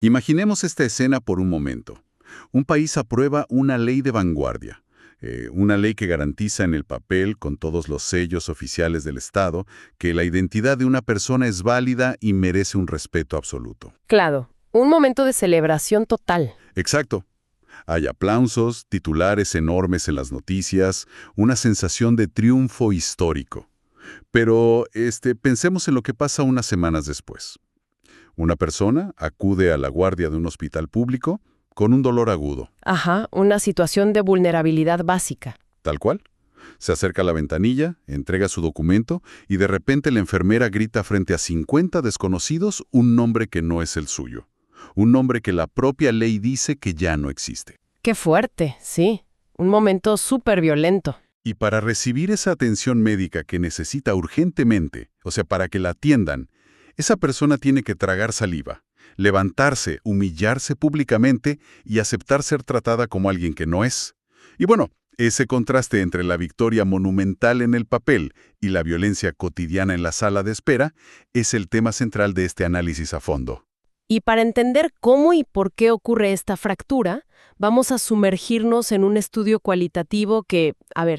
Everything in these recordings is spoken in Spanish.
Imaginemos esta escena por un momento. Un país aprueba una ley de vanguardia, una ley que garantiza en el papel, con todos los sellos oficiales del Estado, que la identidad de una persona es válida y merece un respeto absoluto. Claro, un momento de celebración total. Exacto. Hay aplausos, titulares enormes en las noticias, una sensación de triunfo histórico. Pero pensemos en lo que pasa unas semanas después. Una persona acude a la guardia de un hospital público con un dolor agudo. Ajá, una situación de vulnerabilidad básica. Tal cual. Se acerca a la ventanilla, entrega su documento y de repente la enfermera grita frente a 50 desconocidos un nombre que no es el suyo. Un nombre que la propia ley dice que ya no existe. Qué fuerte, sí. Un momento súper violento. Y para recibir esa atención médica que necesita urgentemente, o sea, para que la atiendan, esa persona tiene que tragar saliva, levantarse, humillarse públicamente y aceptar ser tratada como alguien que no es. Y bueno, ese contraste entre la victoria monumental en el papel y la violencia cotidiana en la sala de espera es el tema central de este análisis a fondo. Y para entender cómo y por qué ocurre esta fractura, vamos a sumergirnos en un estudio cualitativo que,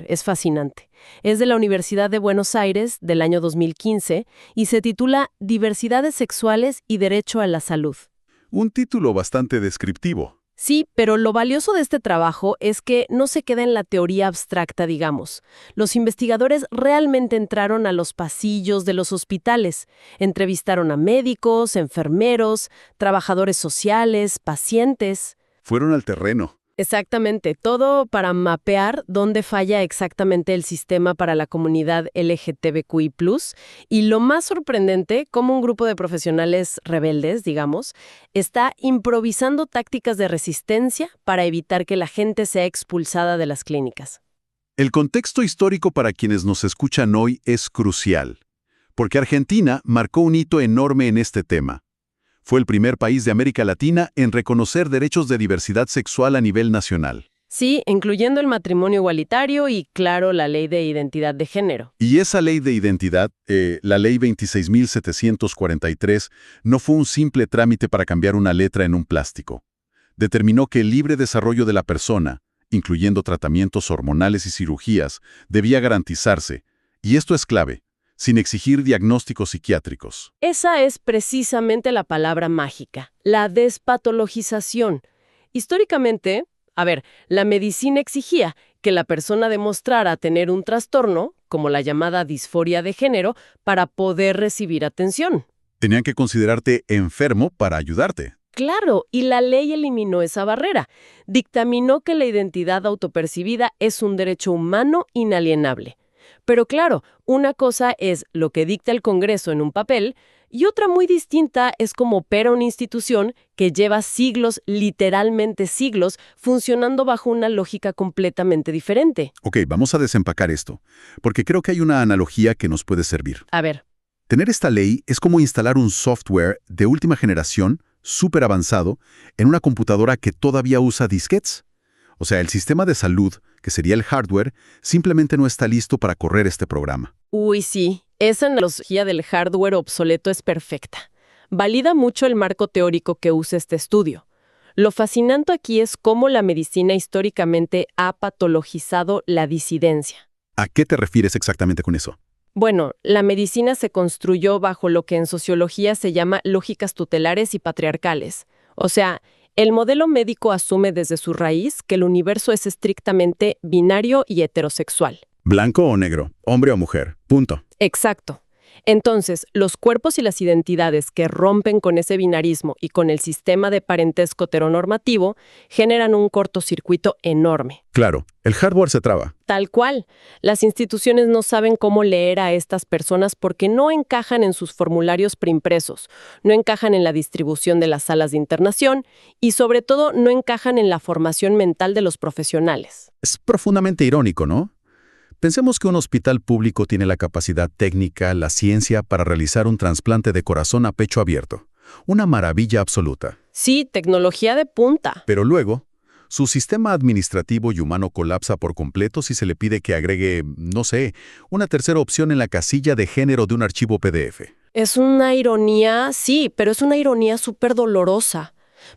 es fascinante. Es de la Universidad de Buenos Aires del año 2015 y se titula Diversidades sexuales y derecho a la salud. Un título bastante descriptivo. Sí, pero lo valioso de este trabajo es que no se queda en la teoría abstracta, digamos. Los investigadores realmente entraron a los pasillos de los hospitales, entrevistaron a médicos, enfermeros, trabajadores sociales, pacientes. Fueron al terreno. Exactamente, todo para mapear dónde falla exactamente el sistema para la comunidad LGTBQI+, y lo más sorprendente, cómo un grupo de profesionales rebeldes, digamos, está improvisando tácticas de resistencia para evitar que la gente sea expulsada de las clínicas. El contexto histórico para quienes nos escuchan hoy es crucial, porque Argentina marcó un hito enorme en este tema. Fue el primer país de América Latina en reconocer derechos de diversidad sexual a nivel nacional. Sí, incluyendo el matrimonio igualitario y, claro, la ley de identidad de género. Y esa ley de identidad, la ley 26.743, no fue un simple trámite para cambiar una letra en un plástico. Determinó que el libre desarrollo de la persona, incluyendo tratamientos hormonales y cirugías, debía garantizarse, y esto es clave, sin exigir diagnósticos psiquiátricos. Esa es precisamente la palabra mágica, la despatologización. Históricamente, la medicina exigía que la persona demostrara tener un trastorno, como la llamada disforia de género, para poder recibir atención. Tenían que considerarte enfermo para ayudarte. Claro, y la ley eliminó esa barrera. Dictaminó que la identidad autopercibida es un derecho humano inalienable. Pero claro, una cosa es lo que dicta el Congreso en un papel y otra muy distinta es cómo opera una institución que lleva siglos, literalmente siglos, funcionando bajo una lógica completamente diferente. Ok, vamos a desempacar esto, porque creo que hay una analogía que nos puede servir. A ver. Tener esta ley es como instalar un software de última generación, súper avanzado, en una computadora que todavía usa disquetes. O sea, el sistema de salud, que sería el hardware, simplemente no está listo para correr este programa. Uy, sí. Esa analogía del hardware obsoleto es perfecta. Valida mucho el marco teórico que usa este estudio. Lo fascinante aquí es cómo la medicina históricamente ha patologizado la disidencia. ¿A qué te refieres exactamente con eso? Bueno, la medicina se construyó bajo lo que en sociología se llama lógicas tutelares y patriarcales. O sea, el modelo médico asume desde su raíz que el universo es estrictamente binario y heterosexual. Blanco o negro, hombre o mujer, punto. Exacto. Entonces, los cuerpos y las identidades que rompen con ese binarismo y con el sistema de parentesco heteronormativo generan un cortocircuito enorme. Claro, el hardware se traba. Tal cual. Las instituciones no saben cómo leer a estas personas porque no encajan en sus formularios preimpresos, no encajan en la distribución de las salas de internación y, sobre todo, no encajan en la formación mental de los profesionales. Es profundamente irónico, ¿no? Pensemos que un hospital público tiene la capacidad técnica, la ciencia para realizar un trasplante de corazón a pecho abierto. Una maravilla absoluta. Sí, tecnología de punta. Pero luego, su sistema administrativo y humano colapsa por completo si se le pide que agregue, no sé, una tercera opción en la casilla de género de un archivo PDF. Es una ironía, sí, pero es una ironía súper dolorosa.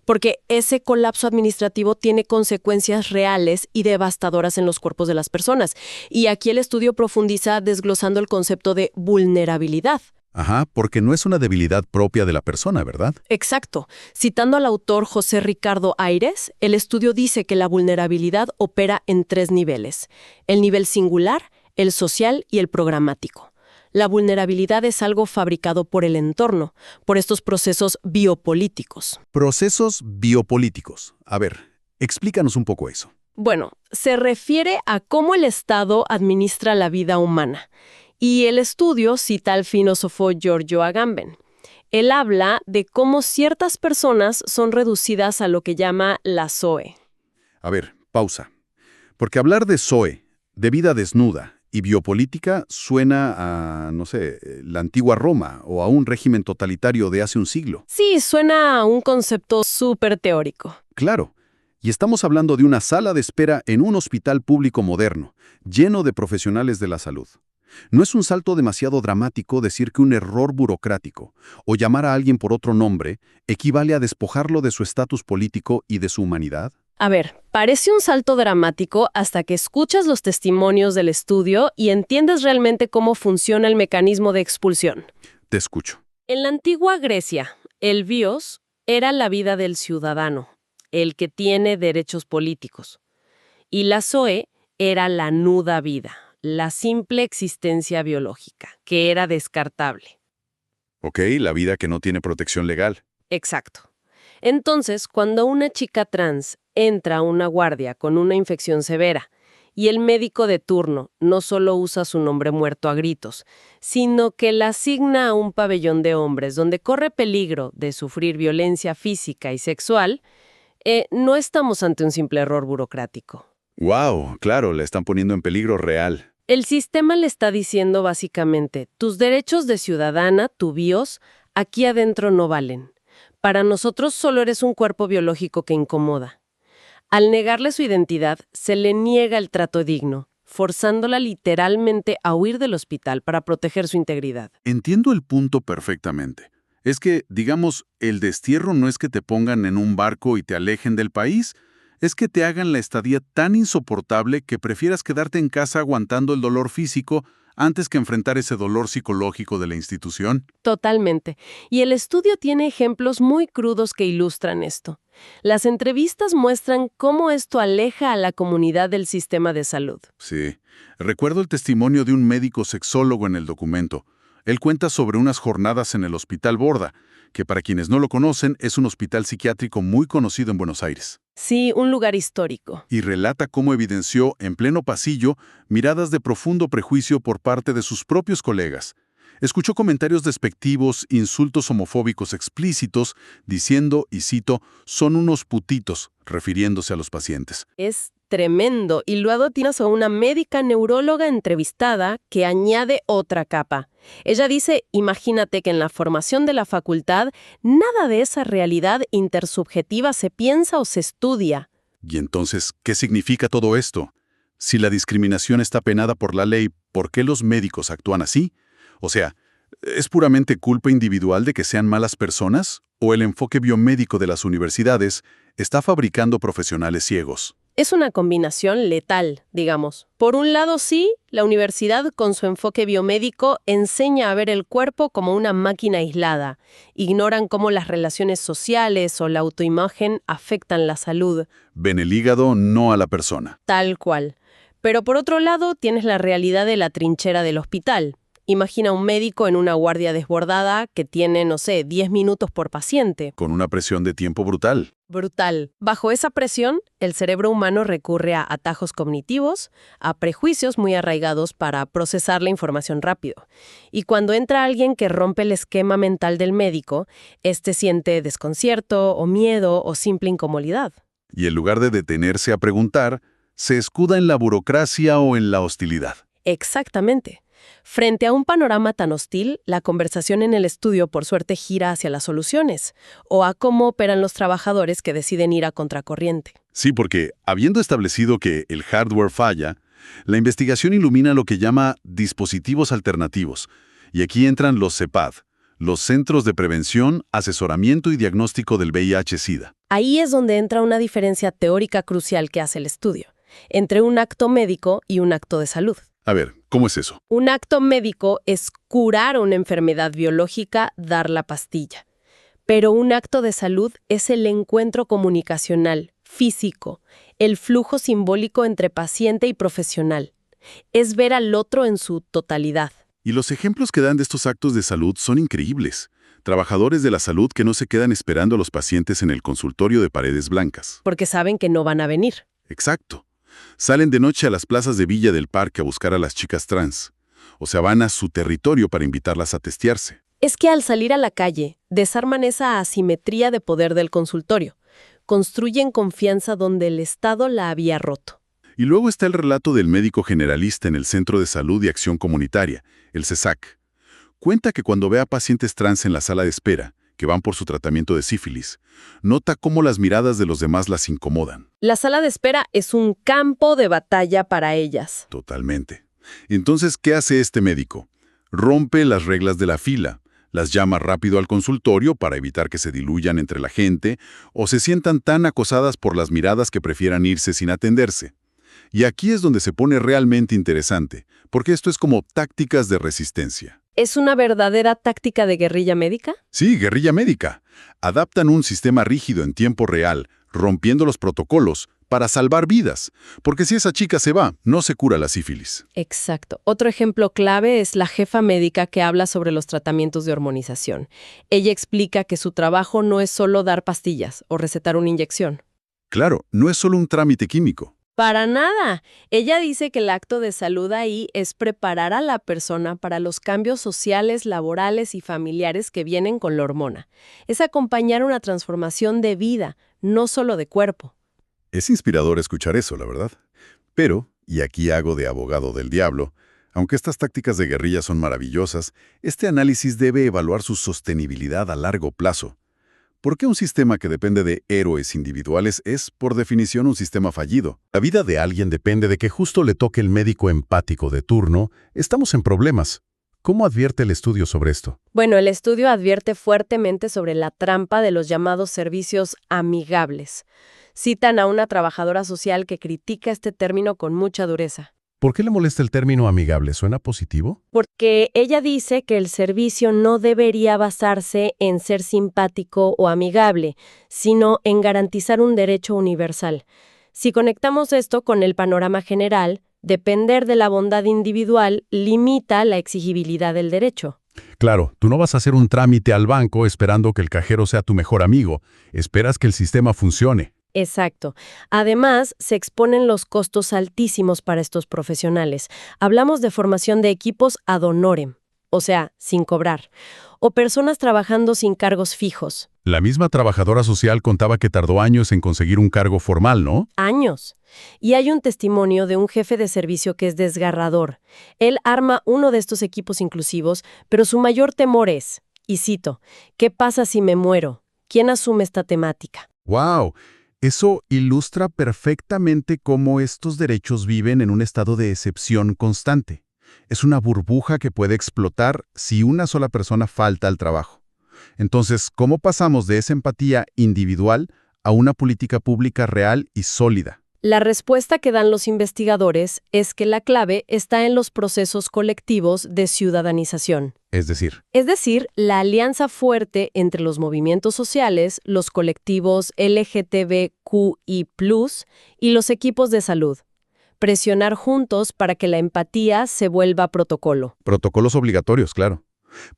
porque ese colapso administrativo tiene consecuencias reales y devastadoras en los cuerpos de las personas. Y aquí el estudio profundiza desglosando el concepto de vulnerabilidad. Ajá, porque no es una debilidad propia de la persona, ¿verdad? Exacto. Citando al autor José Ricardo Ayres, el estudio dice que la vulnerabilidad opera en 3 niveles: el nivel singular, el social y el programático. La vulnerabilidad es algo fabricado por el entorno, por estos procesos biopolíticos. Procesos biopolíticos. A ver, explícanos un poco eso. Bueno, se refiere a cómo el Estado administra la vida humana. Y el estudio cita al filósofo Giorgio Agamben. Él habla de cómo ciertas personas son reducidas a lo que llama la ZOE. A ver, pausa. Porque hablar de ZOE, de vida desnuda, y biopolítica suena a, no sé, la antigua Roma o a un régimen totalitario de hace un siglo. Sí, suena a un concepto súper teórico. Claro. Y estamos hablando de una sala de espera en un hospital público moderno, lleno de profesionales de la salud. ¿No es un salto demasiado dramático decir que un error burocrático o llamar a alguien por otro nombre equivale a despojarlo de su estatus político y de su humanidad? A ver, parece un salto dramático hasta que escuchas los testimonios del estudio y entiendes realmente cómo funciona el mecanismo de expulsión. Te escucho. En la antigua Grecia, el bios era la vida del ciudadano, el que tiene derechos políticos. Y la zoe era la nuda vida, la simple existencia biológica, que era descartable. Ok, la vida que no tiene protección legal. Exacto. Entonces, cuando una chica trans entra a una guardia con una infección severa y el médico de turno no solo usa su nombre muerto a gritos, sino que la asigna a un pabellón de hombres donde corre peligro de sufrir violencia física y sexual, no estamos ante un simple error burocrático. ¡Wow! Claro, la están poniendo en peligro real. El sistema le está diciendo básicamente, tus derechos de ciudadana, tu bios, aquí adentro no valen. Para nosotros solo eres un cuerpo biológico que incomoda. Al negarle su identidad, se le niega el trato digno, forzándola literalmente a huir del hospital para proteger su integridad. Entiendo el punto perfectamente. Es que, digamos, el destierro no es que te pongan en un barco y te alejen del país, es que te hagan la estadía tan insoportable que prefieras quedarte en casa aguantando el dolor físico antes que enfrentar ese dolor psicológico de la institución. Totalmente. Y el estudio tiene ejemplos muy crudos que ilustran esto. Las entrevistas muestran cómo esto aleja a la comunidad del sistema de salud. Sí. Recuerdo el testimonio de un médico sexólogo en el documento. Él cuenta sobre unas jornadas en el Hospital Borda, que para quienes no lo conocen es un hospital psiquiátrico muy conocido en Buenos Aires. Sí, un lugar histórico. Y relata cómo evidenció, en pleno pasillo, miradas de profundo prejuicio por parte de sus propios colegas. Escuchó comentarios despectivos, insultos homofóbicos explícitos, diciendo, y cito, «son unos putitos», refiriéndose a los pacientes. Es tremendo. Y luego tienes a una médica neuróloga entrevistada que añade otra capa. Ella dice, imagínate que en la formación de la facultad, nada de esa realidad intersubjetiva se piensa o se estudia. Y entonces, ¿qué significa todo esto? Si la discriminación está penada por la ley, ¿por qué los médicos actúan así? O sea, ¿es puramente culpa individual de que sean malas personas? ¿O el enfoque biomédico de las universidades está fabricando profesionales ciegos? Es una combinación letal, digamos. Por un lado, sí, la universidad, con su enfoque biomédico, enseña a ver el cuerpo como una máquina aislada. Ignoran cómo las relaciones sociales o la autoimagen afectan la salud. Ven el hígado, no a la persona. Tal cual. Pero por otro lado, tienes la realidad de la trinchera del hospital. Imagina un médico en una guardia desbordada que tiene, no sé, 10 minutos por paciente. Con una presión de tiempo brutal. Brutal. Bajo esa presión, el cerebro humano recurre a atajos cognitivos, a prejuicios muy arraigados para procesar la información rápido. Y cuando entra alguien que rompe el esquema mental del médico, este siente desconcierto o miedo o simple incomodidad. Y en lugar de detenerse a preguntar, se escuda en la burocracia o en la hostilidad. Exactamente. Frente a un panorama tan hostil, la conversación en el estudio por suerte gira hacia las soluciones, o a cómo operan los trabajadores que deciden ir a contracorriente. Sí, porque habiendo establecido que el hardware falla, la investigación ilumina lo que llama dispositivos alternativos, y aquí entran los CEPAD, Los Centros de Prevención, Asesoramiento y Diagnóstico del VIH-Sida. Ahí es donde entra una diferencia teórica crucial que hace el estudio, entre un acto médico y un acto de salud. A ver, ¿cómo es eso? Un acto médico es curar una enfermedad biológica, dar la pastilla. Pero un acto de salud es el encuentro comunicacional, físico, el flujo simbólico entre paciente y profesional. Es ver al otro en su totalidad. Y los ejemplos que dan de estos actos de salud son increíbles. Trabajadores de la salud que no se quedan esperando a los pacientes en el consultorio de paredes blancas. Porque saben que no van a venir. Exacto. Salen de noche a las plazas de Villa del Parque a buscar a las chicas trans. O sea, van a su territorio para invitarlas a testearse. Es que al salir a la calle, desarman esa asimetría de poder del consultorio. Construyen confianza donde el Estado la había roto. Y luego está el relato del médico generalista en el Centro de Salud y Acción Comunitaria, el CESAC. Cuenta que cuando ve a pacientes trans en la sala de espera, que van por su tratamiento de sífilis, nota cómo las miradas de los demás las incomodan. La sala de espera es un campo de batalla para ellas. Totalmente. Entonces, ¿qué hace este médico? Rompe las reglas de la fila, las llama rápido al consultorio para evitar que se diluyan entre la gente o se sientan tan acosadas por las miradas que prefieran irse sin atenderse. Y aquí es donde se pone realmente interesante, porque esto es como tácticas de resistencia. ¿Es una verdadera táctica de guerrilla médica? Sí, guerrilla médica. Adaptan un sistema rígido en tiempo real, rompiendo los protocolos, para salvar vidas. Porque si esa chica se va, no se cura la sífilis. Exacto. Otro ejemplo clave es la jefa médica que habla sobre los tratamientos de hormonización. Ella explica que su trabajo no es solo dar pastillas o recetar una inyección. Claro, no es solo un trámite químico. Para nada. Ella dice que el acto de salud ahí es preparar a la persona para los cambios sociales, laborales y familiares que vienen con la hormona. Es acompañar una transformación de vida, no solo de cuerpo. Es inspirador escuchar eso, la verdad. Pero, y aquí hago de abogado del diablo, aunque estas tácticas de guerrilla son maravillosas, este análisis debe evaluar su sostenibilidad a largo plazo. ¿Por qué un sistema que depende de héroes individuales es, por definición, un sistema fallido? La vida de alguien depende de que justo le toque el médico empático de turno. Estamos en problemas. ¿Cómo advierte el estudio sobre esto? Bueno, el estudio advierte fuertemente sobre la trampa de los llamados servicios amigables. Citan a una trabajadora social que critica este término con mucha dureza. ¿Por qué le molesta el término amigable? ¿Suena positivo? Porque ella dice que el servicio no debería basarse en ser simpático o amigable, sino en garantizar un derecho universal. Si conectamos esto con el panorama general, depender de la bondad individual limita la exigibilidad del derecho. Claro, tú no vas a hacer un trámite al banco esperando que el cajero sea tu mejor amigo. Esperas que el sistema funcione. Exacto. Además, se exponen los costos altísimos para estos profesionales. Hablamos de formación de equipos ad honorem, o sea, sin cobrar, o personas trabajando sin cargos fijos. La misma trabajadora social contaba que tardó años en conseguir un cargo formal, ¿no? Años. Y hay un testimonio de un jefe de servicio que es desgarrador. Él arma uno de estos equipos inclusivos, pero su mayor temor es, y cito, ¿qué pasa si me muero? ¿Quién asume esta temática? ¡Wow! Eso ilustra perfectamente cómo estos derechos viven en un estado de excepción constante. Es una burbuja que puede explotar si una sola persona falta al trabajo. Entonces, ¿cómo pasamos de esa empatía individual a una política pública real y sólida? La respuesta que dan los investigadores es que la clave está en los procesos colectivos de ciudadanización. Es decir, La alianza fuerte entre los movimientos sociales, los colectivos LGTBQI+, y los equipos de salud. Presionar juntos para que la empatía se vuelva protocolo. protocolos obligatorios, claro.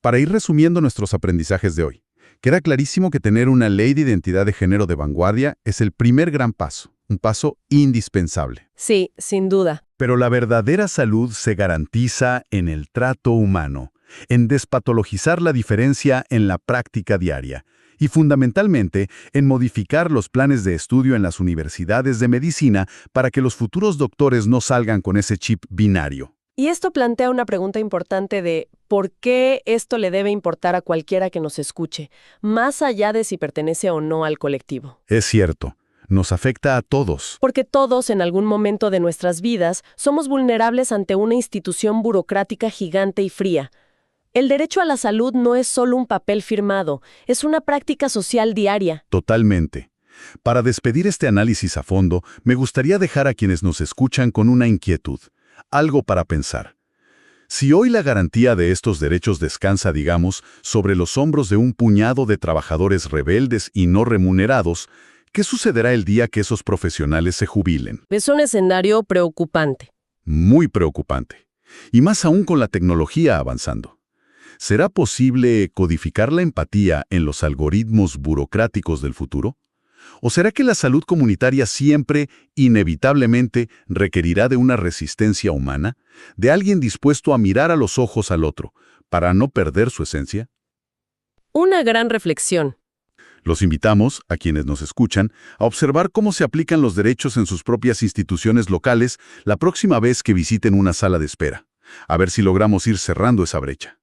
Para ir resumiendo nuestros aprendizajes de hoy, queda clarísimo que tener una ley de identidad de género de vanguardia es el primer gran paso, un paso indispensable. Sí, sin duda. Pero la verdadera salud se garantiza en el trato humano, en despatologizar la diferencia en la práctica diaria y fundamentalmente en modificar los planes de estudio en las universidades de medicina para que los futuros doctores no salgan con ese chip binario. Y esto plantea una pregunta importante de ¿por qué esto le debe importar a cualquiera que nos escuche, más allá de si pertenece o no al colectivo? Es cierto, nos afecta a todos. Porque todos, en algún momento de nuestras vidas, somos vulnerables ante una institución burocrática gigante y fría. El derecho a la salud no es solo un papel firmado, es una práctica social diaria. Totalmente. Para despedir este análisis a fondo, me gustaría dejar a quienes nos escuchan con una inquietud, algo para pensar. Si hoy la garantía de estos derechos descansa, digamos, sobre los hombros de un puñado de trabajadores rebeldes y no remunerados, ¿qué sucederá el día que esos profesionales se jubilen? Es un escenario preocupante. Muy preocupante. Y más aún con la tecnología avanzando. ¿Será posible codificar la empatía en los algoritmos burocráticos del futuro? ¿O será que la salud comunitaria siempre, inevitablemente, requerirá de una resistencia humana, de alguien dispuesto a mirar a los ojos al otro, para no perder su esencia? Una gran reflexión. Los invitamos, a quienes nos escuchan, a observar cómo se aplican los derechos en sus propias instituciones locales la próxima vez que visiten una sala de espera. A ver si logramos ir cerrando esa brecha.